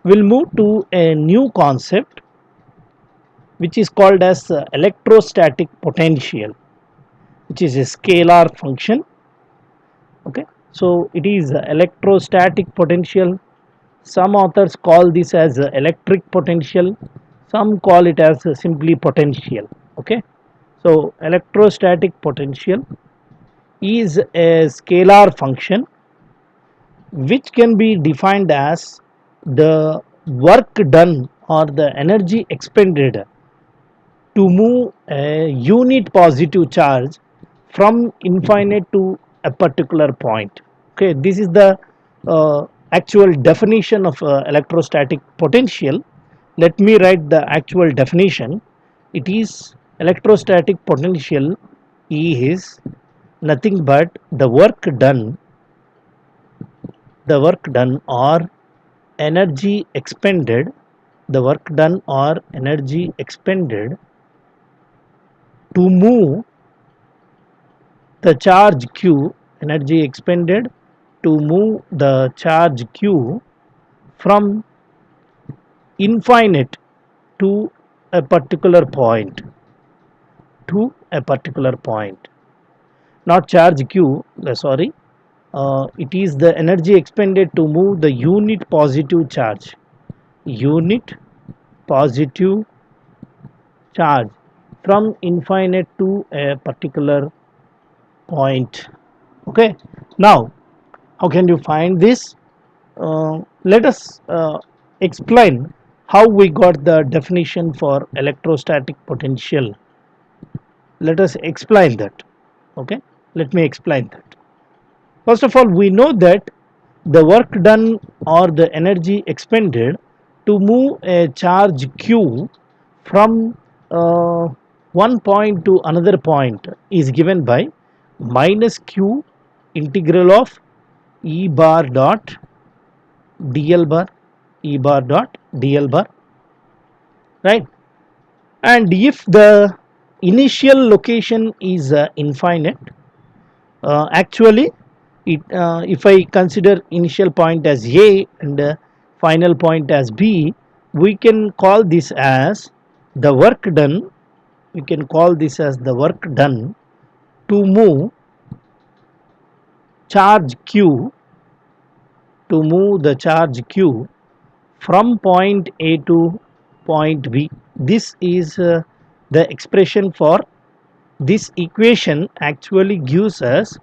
We'll move to a new concept which is called as electrostatic potential, which is a scalar function. Okay, so it is electrostatic potential. Some authors call this as electric potential, some call it as simply potential. Okay, so electrostatic potential is a scalar function which can be defined as the work done or the energy expended to move a unit positive charge from infinite to a particular point. Okay, this is the actual definition of electrostatic potential. Let me write the actual definition. It is electrostatic potential is nothing but the work done or energy expended the work done or energy expended to move the charge q energy expended to move the charge q from infinite to a particular point not charge q, sorry, it is the energy expended to move the unit positive charge from infinite to a particular point. Okay, now how can you find this? Let us explain how we got the definition for electrostatic potential. Let us explain that. Okay, let me explain that. First of all, we know that the work done or the energy expended to move a charge q from one point to another point is given by minus q integral of e bar dot dl bar right. And if the initial location is infinite, actually if I consider initial point as a and final point as b, we can call this as the work done to move charge q from point a to point b. This is the expression for this equation actually gives us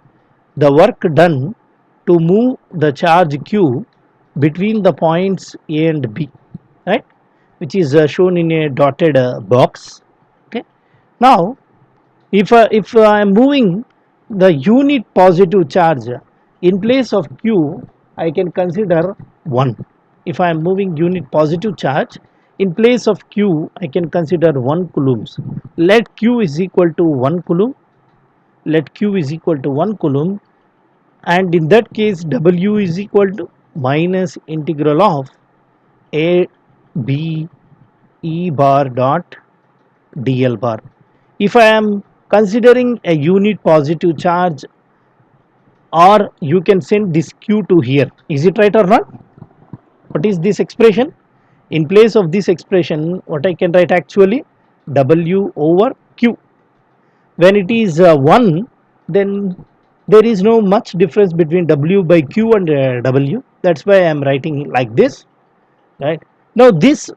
the work done to move the charge q between the points a and b, right, which is shown in a dotted box. Okay, now if I am moving the unit positive charge in place of q, I can consider 1. If I am moving unit positive charge in place of q, I can consider 1 coulombs. Let q is equal to 1 coulomb. And in that case w is equal to minus integral of a b e bar dot dl bar. If I am considering a unit positive charge, or you can send this q to here, is it right or not? What is this expression? In place of this expression, what I can write actually, w over q. When it is 1, then there is no much difference between w by q and w. That's why I am writing like this, right. Now this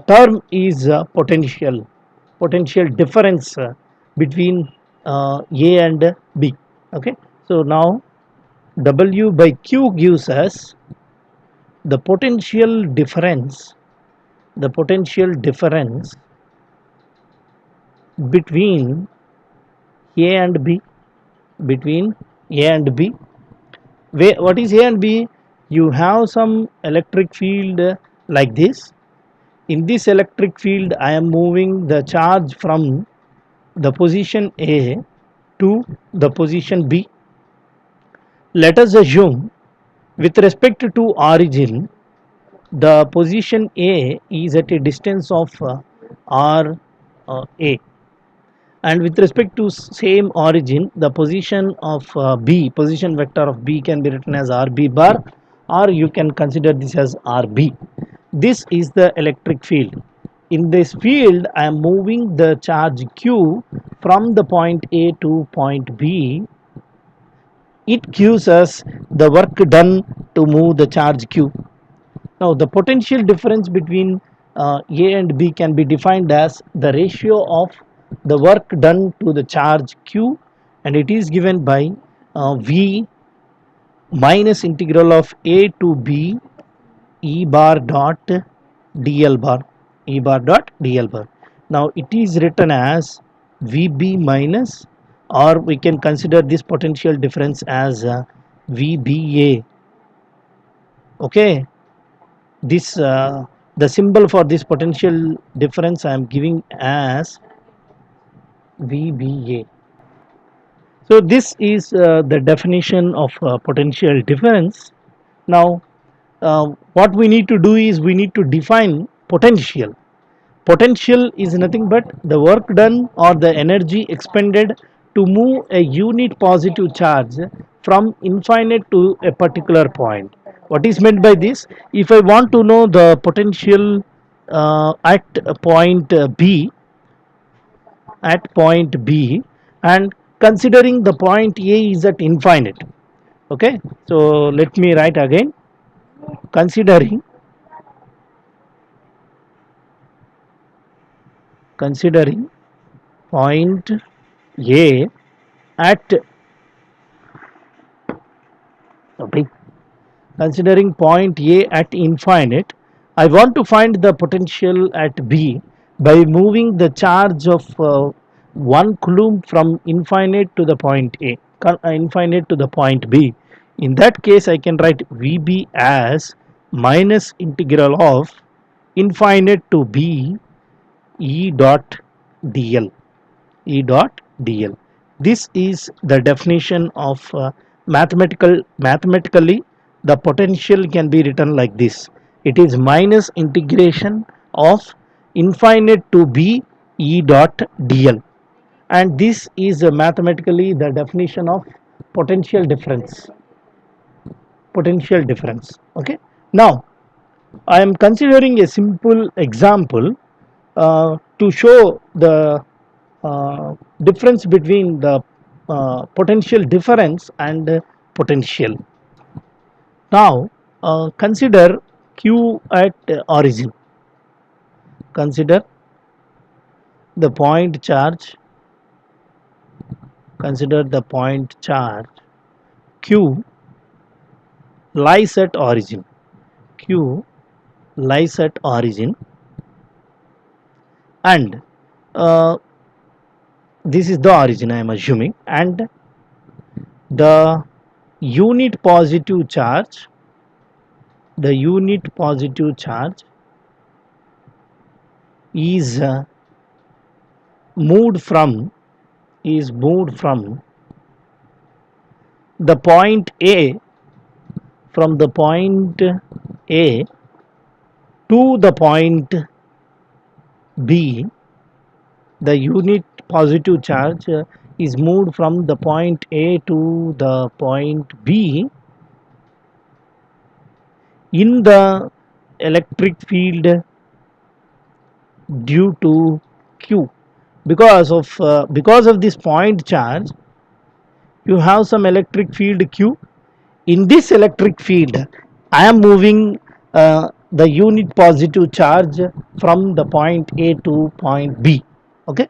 term is potential difference between a and b. Okay, so now w by q gives us the potential difference between a and b. What is a and b? You have some electric field like this. In this electric field, I am moving the charge from the position a to the position b. Let us assume with respect to origin, the position a is at a distance of r a, and with respect to same origin, the position of b, position vector of b, can be written as rb bar or you can consider this as RB. This is the electric field. In this field, I am moving the charge Q from the point A to point B. It gives us the work done to move the charge Q. Now, the potential difference between A and B can be defined as the ratio of the work done to the charge Q, and it is given by V minus integral of A to B E bar dot dl bar, E bar dot dl bar. Now it is written as VB minus, or we can consider this potential difference as VBA. Okay, this the symbol for this potential difference I am giving as VBA. So this is the definition of potential difference. Now what we need to do is we need to define potential. Potential is nothing but the work done or the energy expended to move a unit positive charge from infinite to a particular point. What is meant by this? If I want to know the potential at point B, and considering the point A is at infinite. Okay, so let me write again. Considering point A at, okay, considering point A at infinite, I want to find the potential at B by moving the charge of 1 coulomb from infinite to the point A, infinite to the point B. In that case, I can write VB as minus integral of infinite to B E dot dl. E dot dl. This is the definition of mathematically the potential can be written like this. It is minus integration of infinite to B E dot dl, and this is mathematically the definition of potential difference. Potential difference. Okay. Now I am considering a simple example to show the difference between the potential difference and potential. Now consider Q at origin. Consider the point charge. Consider the point charge Q lies at origin. Q lies at origin, and this is the origin I am assuming, and the unit positive charge is moved from the point A, from the point A to the point B. The unit positive charge is moved from the point A to the point B in the electric field due to Q. Because of this point charge, you have some electric field Q. In this electric field, I am moving the unit positive charge from the point A to point B. Okay,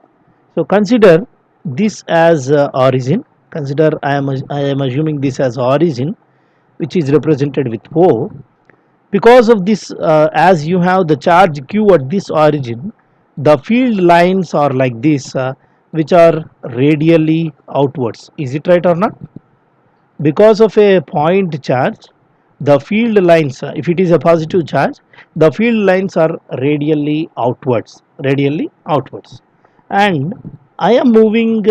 so consider this as origin. Consider I am assuming this as origin, which is represented with O. Because of this, as you have the charge Q at this origin, the field lines are like this, which are radially outwards. Is it right or not? Because of a point charge, the field lines, if it is a positive charge, the field lines are radially outwards, and I am moving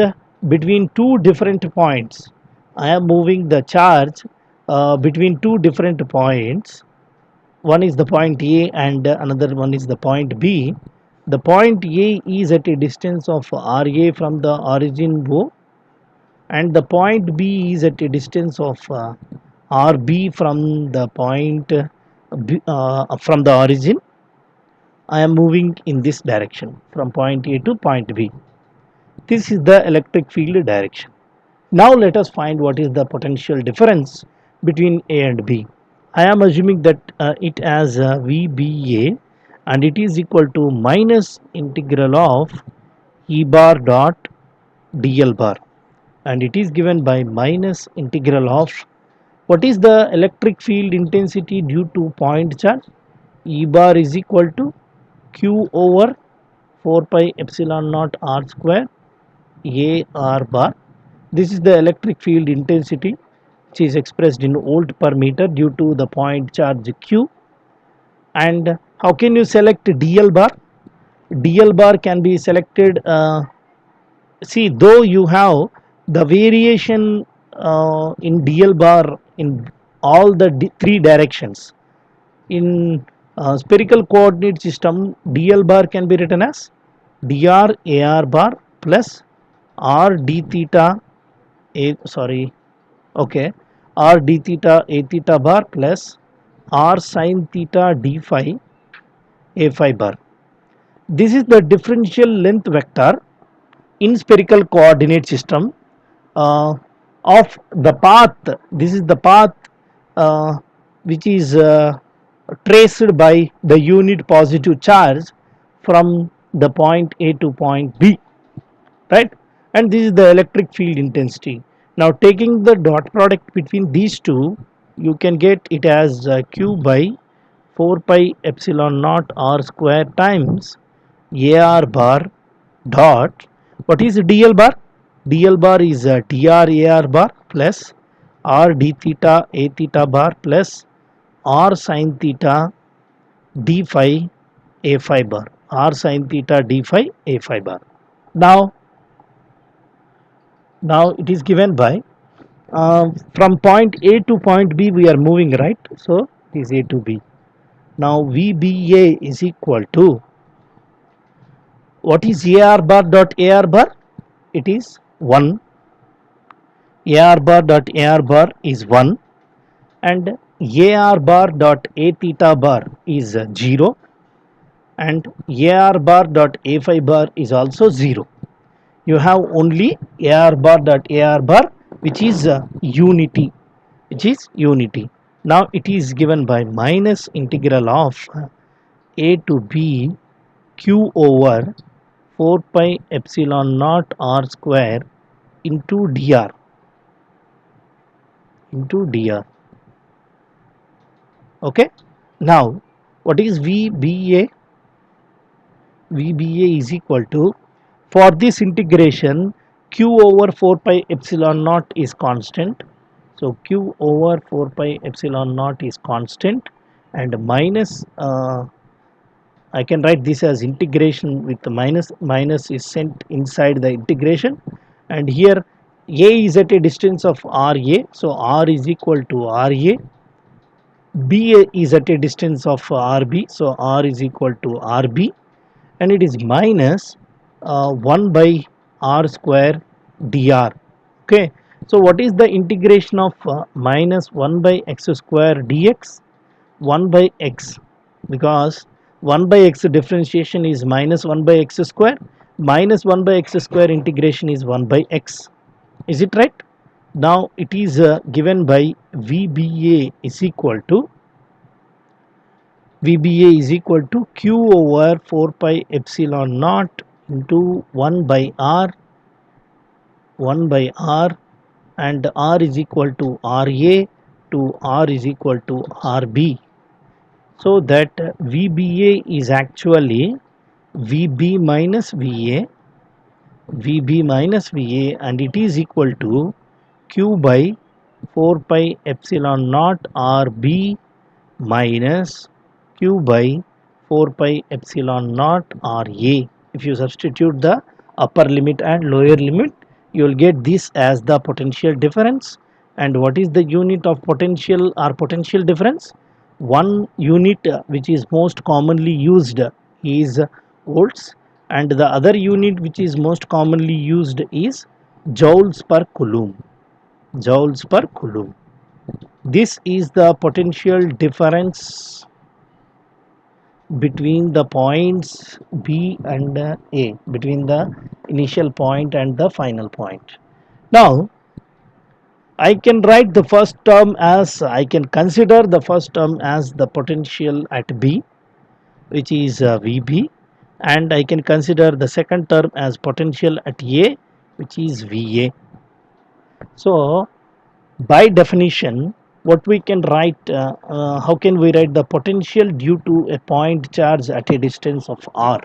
between two different points. I am moving the charge between two different points. One is the point A and another one is the point B. The point A is at a distance of RA from the origin O, and the point B is at a distance of RB from the point from the origin. I am moving in this direction from point A to point B. This is the electric field direction. Now let us find what is the potential difference between A and B. I am assuming that it has VBA and it is equal to minus integral of E bar dot dl bar, and it is given by minus integral of what is the electric field intensity due to point charge. E bar is equal to Q over 4 pi epsilon naught r square A r bar. This is the electric field intensity which is expressed in volt per meter due to the point charge Q. And how can you select dl bar? Dl bar can be selected, see, though you have the variation in dl bar in all the three directions. In spherical coordinate system, dl bar can be written as dr ar bar plus r d theta r d theta a theta bar plus r sin theta d phi a phi bar. This is the differential length vector in spherical coordinate system of the path. This is the path which is traced by the unit positive charge from the point A to point B, right? And this is the electric field intensity. Now taking the dot product between these two, you can get it as Q by 4 pi epsilon naught r square times AR bar dot, what is dl bar? Dl bar is dr AR bar plus r d theta a theta bar plus r sin theta d phi a phi bar, r sin theta d phi a phi bar. Now it is given by from point A to point B we are moving, right? So it is A to B. Now VBA is equal to, what is AR bar dot AR bar? It is 1. AR bar dot AR bar is 1, and AR bar dot A theta bar is 0, and AR bar dot A phi bar is also 0. You have only AR bar dot AR bar which is unity, Now it is given by minus integral of A to B Q over 4 pi epsilon naught r square into dr. Okay. Now what is VBA? VBA is equal to, for this integration, Q over 4 pi epsilon naught is constant. So Q over 4 pi epsilon naught is constant, and minus, I can write this as integration with the minus is sent inside the integration, and here A is at a distance of RA, so R is equal to RA. B is at a distance of RB, so R is equal to RB, and it is minus 1 by r square dr. Okay, so what is the integration of minus 1 by x square dx? 1 by x, because 1 by x differentiation is minus 1 by x square, minus 1 by x square integration is 1 by x. Is it right? Now it is given by VBA is equal to Q over 4 pi epsilon naught into 1 by r, and r is equal to RA to r is equal to RB. So that VBA is actually VB minus VA, and it is equal to Q by 4 pi epsilon naught RB minus Q by 4 pi epsilon naught RA. If you substitute the upper limit and lower limit, you will get this as the potential difference. And what is the unit of potential or potential difference? One unit which is most commonly used is volts, and the other unit which is most commonly used is joules per coulomb. This is the potential difference between the points B and A, between the initial point and the final point. Now I can write the first term as, I can consider the first term as the potential at B, which is VB, and I can consider the second term as potential at A, which is VA. So by definition, what we can write, how can we write the potential due to a point charge at a distance of r?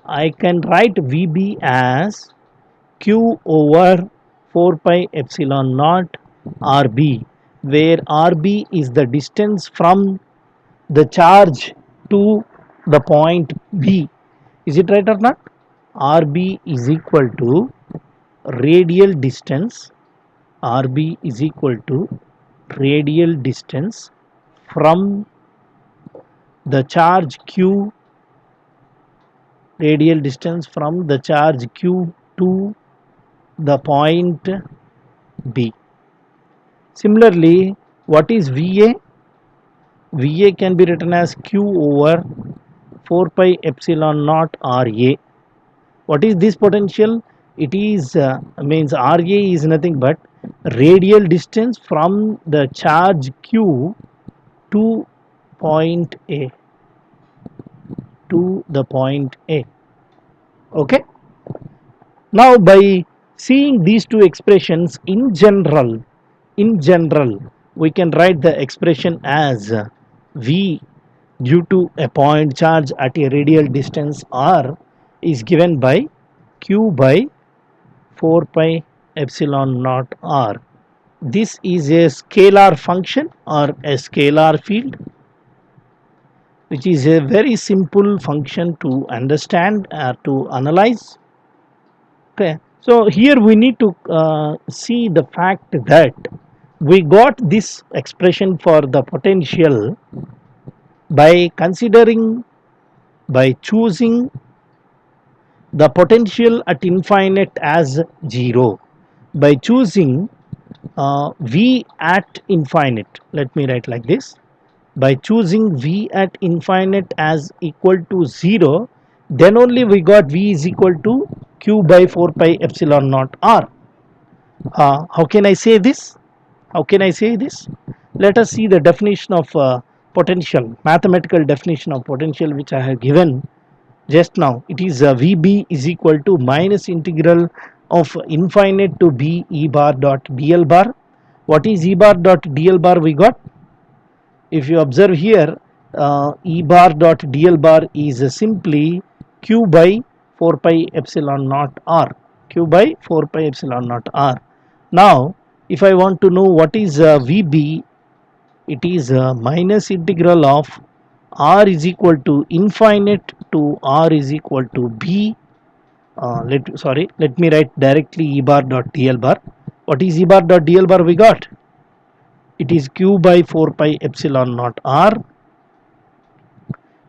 I can write VB as Q over 4 pi epsilon naught RB, where RB is the distance from the charge to the point B. Is it right or not? RB is equal to radial distance. RB is equal to radial distance from the charge Q, radial distance from the charge Q to the point B. Similarly, what is VA? VA can be written as Q over 4 pi epsilon naught RA. What is this potential? It is means RA is nothing but radial distance from the charge Q to point A, to the point A. Okay. Now by seeing these two expressions in general, we can write the expression as V due to a point charge at a radial distance r is given by Q by 4 pi epsilon naught r. This is a scalar function or a scalar field, which is a very simple function to understand or to analyze. Okay, so here we need to see the fact that we got this expression for the potential by considering, by choosing the potential at infinite as 0, by choosing V at infinite. Let me write like this: by choosing V at infinite as equal to 0, then only we got V is equal to Q by 4 pi epsilon naught r. How can I say this? How can I say this? Let us see the definition of potential, mathematical definition of potential, which I have given just now. It is VB is equal to minus integral of infinite to B E bar dot dl bar. What is E bar dot dl bar we got? If you observe here, E bar dot dl bar is simply Q by 4 pi epsilon naught r. Q by 4 pi epsilon naught r. Now if I want to know what is VB, it is minus integral of r is equal to infinite to r is equal to B. Let me write directly E bar dot dl bar. What is E bar dot dl bar we got? It is Q by 4 pi epsilon naught r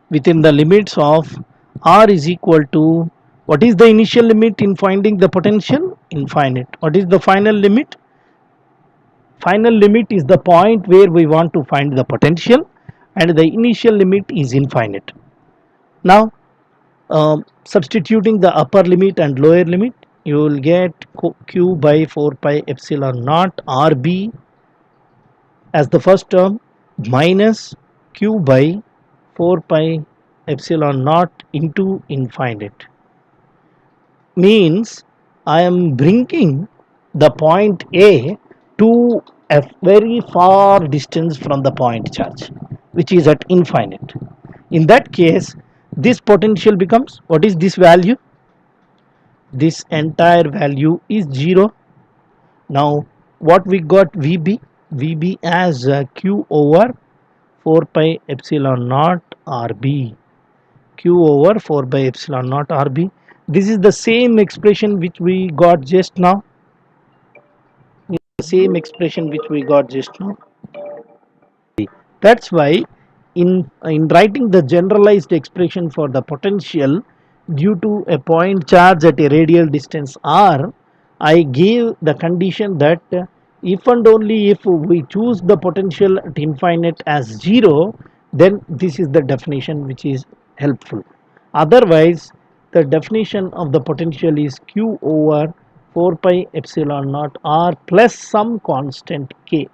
within the limits of r is equal to, what is the initial limit in finding the potential? Infinite. What is the final limit? Final limit is the point where we want to find the potential, and the initial limit is infinite. Now substituting the upper limit and lower limit, you will get Q by 4 pi epsilon naught RB as the first term minus Q by 4 pi epsilon naught into infinite. Means I am bringing the point A to a very far distance from the point charge, which is at infinite. In that case, this potential becomes, what is this value? This entire value is 0. Now what we got? VB as Q over 4 pi epsilon naught RB. Q over 4 by epsilon naught RB. This is the same expression which we got just now. The same expression which we got just now. That's why in writing the generalized expression for the potential due to a point charge at a radial distance r, I gave the condition that if and only if we choose the potential at infinite as 0, then this is the definition which is helpful. Otherwise, the definition of the potential is q over 4 pi epsilon naught r plus some constant k.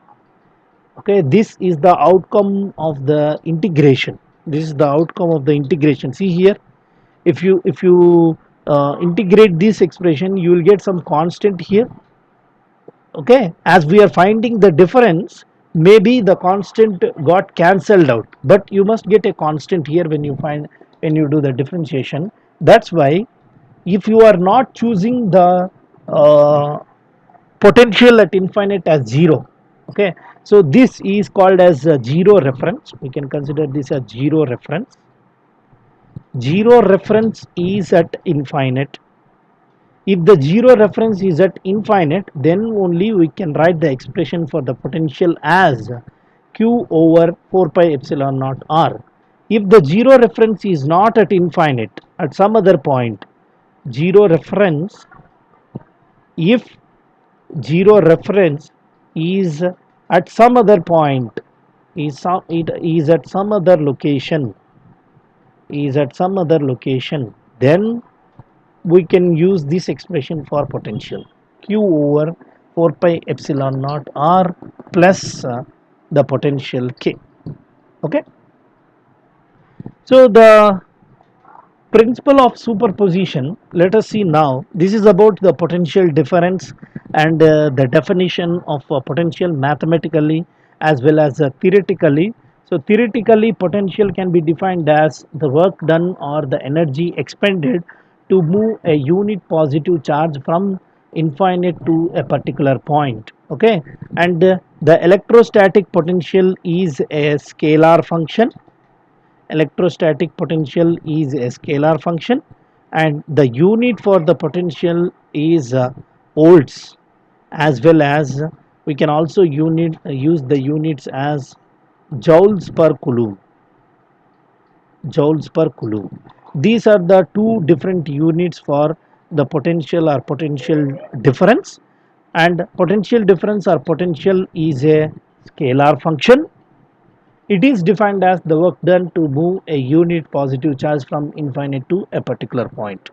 Okay, this is the outcome of the integration. This is the outcome of the integration. See here, if you integrate this expression, you will get some constant here. Okay, as we are finding the difference, maybe the constant got cancelled out, but you must get a constant here when you do the differentiation. That's why if you are not choosing the uh, potential at infinite as 0, okay, so this is called as a 0 reference. We can consider this as 0 reference. 0 reference is at infinite. If the 0 reference is at infinite, then only we can write the expression for the potential as q over 4 pi epsilon naught r. If the 0 reference is not at infinite, at some other point, 0 reference, if 0 reference is at some other point, it is at some other location, then we can use this expression for potential q over 4 pi epsilon naught r plus the potential k. Okay, so the principle of superposition, let us see now. This is about the potential difference and the definition of potential mathematically as well as theoretically. So theoretically, potential can be defined as the work done or the energy expended to move a unit positive charge from infinite to a particular point. Okay, and the electrostatic potential is a scalar function. Electrostatic potential is a scalar function, and the unit for the potential is volts, as well as we can also use the units as joules per coulomb. These are the two different units for the potential or potential difference, and potential difference or potential is a scalar function. It is defined as the work done to move a unit positive charge from infinite to a particular point.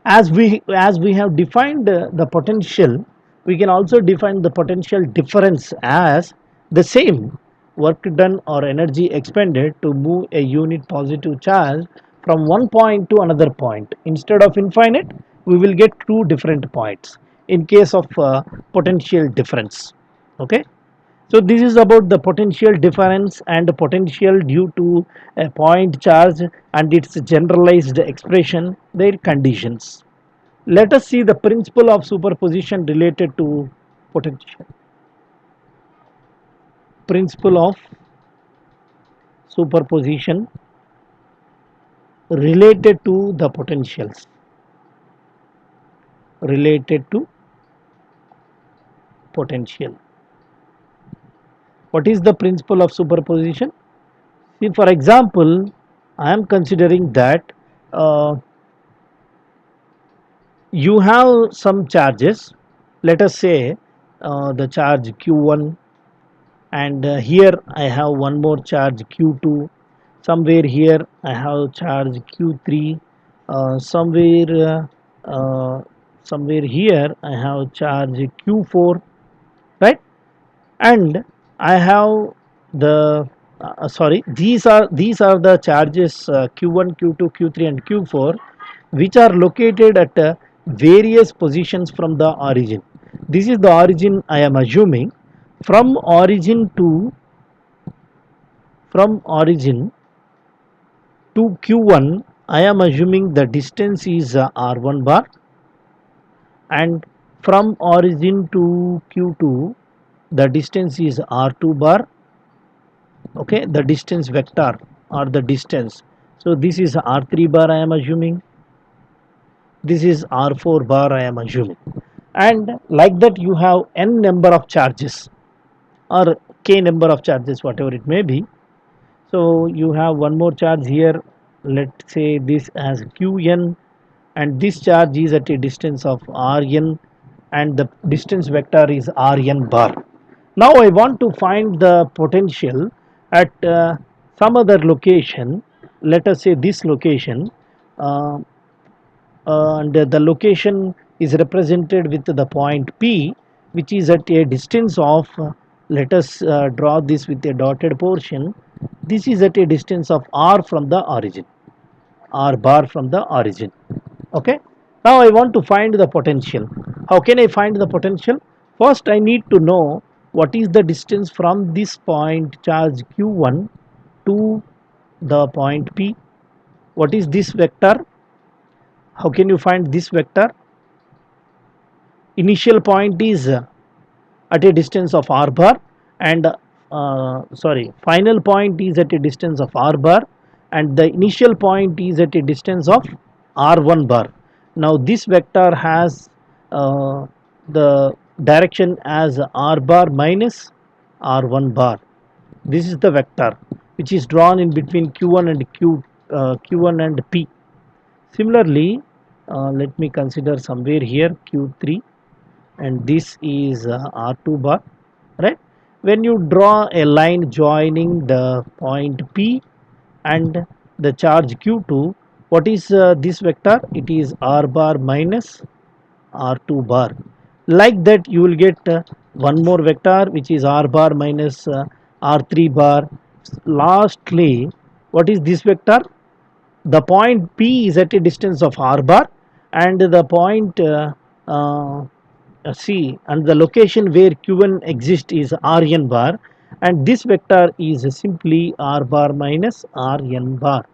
As we have defined the potential, we can also define the potential difference as the same work done or energy expended to move a unit positive charge from one point to another point. Instead of infinite, we will get two different points in case of potential difference. Okay, so this is about the potential difference and the potential due to a point charge and its generalized expression, their conditions. Let us see the principle of superposition related to potential. Principle of superposition related to the potentials. Related to potential. What is the principle of superposition? See, for example, I am considering that you have some charges. Let us say the charge q1, and here I have one more charge q2. Somewhere here I have charge q3. Somewhere here I have charge q4, right? And I have the sorry, these are the charges q1, q2, q3 and q4, which are located at various positions from the origin. This is the origin I am assuming. From origin to q1, I am assuming the distance is r1 bar, and from origin to q2, the distance is r2 bar. Okay, the distance vector or the distance, so this is r3 bar I am assuming, this is r4 bar I am assuming, and like that you have n number of charges or k number of charges, whatever it may be. So you have one more charge here, let's say this as qn, and this charge is at a distance of rn, and the distance vector is Rn bar. Now I want to find the potential at some other location, let us say this location, uh, and the location is represented with the point P, which is at a distance of, let us draw this with a dotted portion. This is at a distance of R from the origin, R bar from the origin. Okay, now I want to find the potential. How can I find the potential? First I need to know what is the distance from this point charge q1 to the point P. What is this vector? How can you find this vector? Initial point is at a distance of r bar, and final point is at a distance of r bar, and the initial point is at a distance of r1 bar. Now this vector has the direction as r bar minus r1 bar. This is the vector which is drawn in between q1 and q1 and P. Similarly, let me consider somewhere here q3, and this is r2 bar, right? When you draw a line joining the point P and the charge q2, what is this vector? It is r bar minus r2 bar. Like that you will get one more vector which is r bar minus r3 bar. Lastly, what is this vector? The point P is at a distance of r bar, and the point uh, C and the location where q1 exists is Rn bar, and this vector is simply r bar minus Rn bar.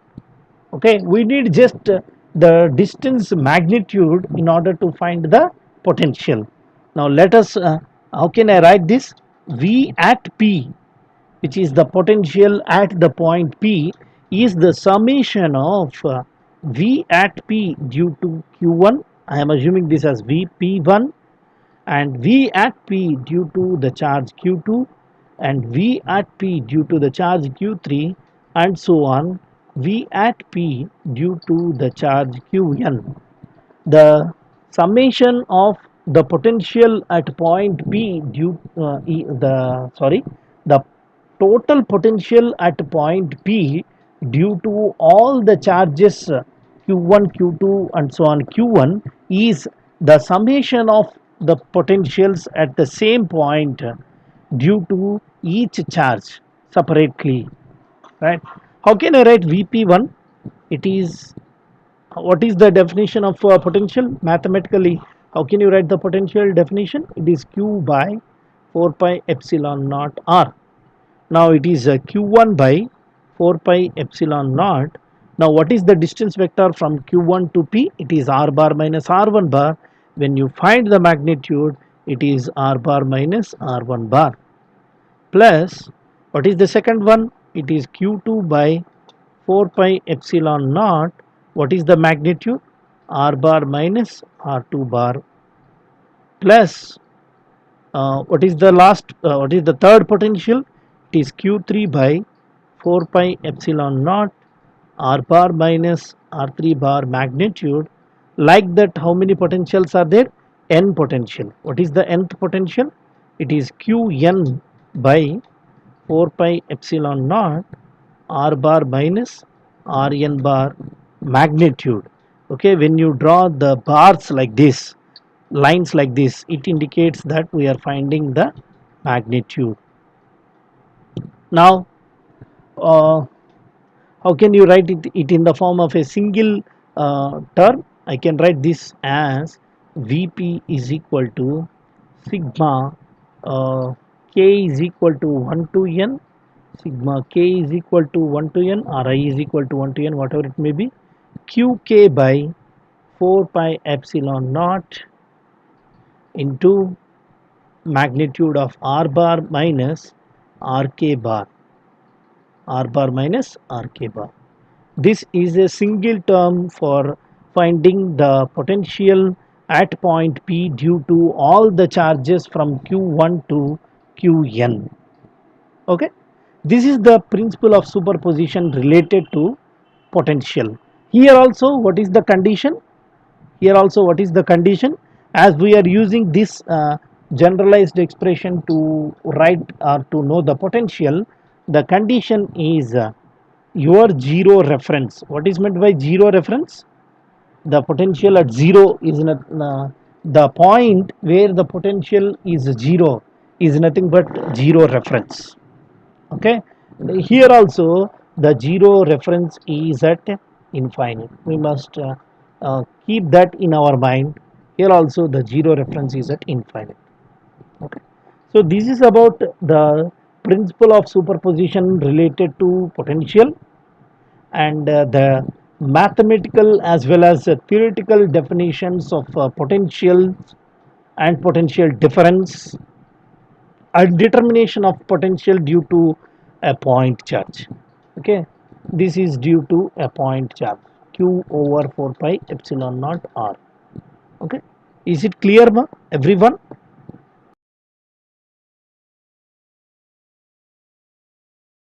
Okay, we need just the distance magnitude in order to find the potential. Now let us, how can I write this? V at P, which is the potential at the point P, is the summation of V at P due to Q1. I am assuming this as Vp1, and V at P due to the charge Q2, and V at P due to the charge Q3, and so on, V at P due to the charge Qn. The summation of the potential at point P due the total potential at point P due to all the charges q1, q2 and so on q1 is the summation of the potentials at the same point due to each charge separately, right? How can I write Vp1? It is, what is the definition of potential mathematically? How can you write the potential definition? It is q by 4 pi epsilon naught r. Now it is q1 by 4 pi epsilon naught. Now what is the distance vector from q1 to P? It is r bar minus r1 bar. When you find the magnitude, it is r bar minus r1 bar, plus what is the second one? It is q2 by 4 pi epsilon naught. What is the magnitude? R bar minus r2 bar, plus what is the what is the third potential? It is q3 by 4 pi epsilon naught r bar minus r3 bar magnitude. Like that, how many potentials are there? N potential. What is the nth potential? It is qn by 4 pi epsilon naught r bar minus rn bar magnitude. Okay, when you draw the bars like this, lines like this, it indicates that we are finding the magnitude. Now how can you write it in the form of a single term? I can write this as Vp is equal to sigma k is equal to 1 to n, sigma k is equal to 1 to n, or I is equal to 1 to n, whatever it may be, qk by 4 pi epsilon naught into magnitude of r bar minus rk bar, r bar minus rk bar. This is a single term for finding the potential at point P due to all the charges from q1 to qn. Okay, this is the principle of superposition related to potential. Here also, what is the condition? Here also, what is the condition? As we are using this generalized expression to write or to know the potential, the condition is your zero reference. What is meant by zero reference? The potential at zero is not, the point where the potential is zero is nothing but zero reference. Okay, here also the zero reference is at infinite. We must keep that in our mind. Here also the zero reference is at infinite. Okay, so this is about the principle of superposition related to potential, and the mathematical as well as theoretical definitions of potential and potential difference, a determination of potential due to a point charge. Okay, this is due to a point charge q over 4 pi epsilon naught r. Okay, is it clear, everyone?